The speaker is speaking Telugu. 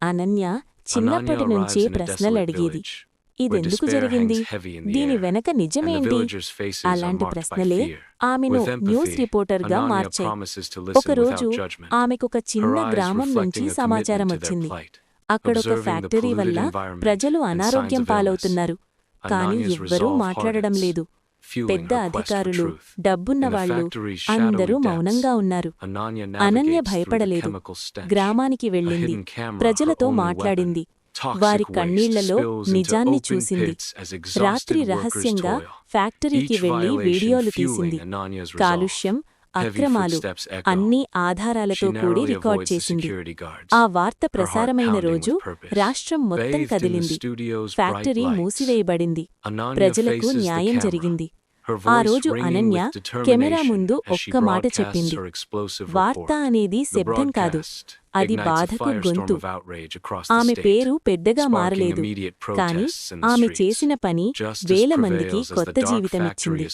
అనన్య చిన్నప్పటి నుంచే ప్రశ్నలడిగేది. ఇదెందుకు జరిగింది? దీని వెనక నిజమేంటి? అలాంటి ప్రశ్నలే ఆమెను న్యూస్ రిపోర్టర్గా మార్చాయి. ఒకరోజు ఆమెకొక చిన్న గ్రామం నుంచి సమాచారమొచ్చింది. అక్కడొక ఫ్యాక్టరీ వల్ల ప్రజలు అనారోగ్యం పాలవుతున్నారు. కాని ఎవ్వరూ మాట్లాడడం లేదు. పెద్ద అధికారులు, డబ్బున్నవాళ్లు అందరూ మౌనంగా ఉన్నారు. అనన్య భయపడలేదు. గ్రామానికి వెళ్ళింది. ప్రజలతో మాట్లాడింది. వారి కన్నీళ్లలో నిజాన్ని చూసింది. రాత్రి రహస్యంగా ఫ్యాక్టరీకి వెళ్లి వీడియోలు తీసింది. కాలుష్యం, అక్రమాలు అన్నీ ఆధారాలతో కూడి రికార్డ్ చేసింది. ఆ వార్త ప్రసారమైన రోజు రాష్ట్రం మొత్తం కదిలింది. ఫ్యాక్టరీ మూసివేయబడింది. ప్రజలకు న్యాయం జరిగింది. ఆ రోజు అనన్య కెమెరా ముందు ఒక్క మాట చెప్పింది. వార్త అనేది శబ్దం కాదు, అది బాధకు గొంతు. ఆమె పేరు పెద్దగా మారలేదు, కాని ఆమె చేసిన పని వేల మందికి కొత్త జీవితమిచ్చింది.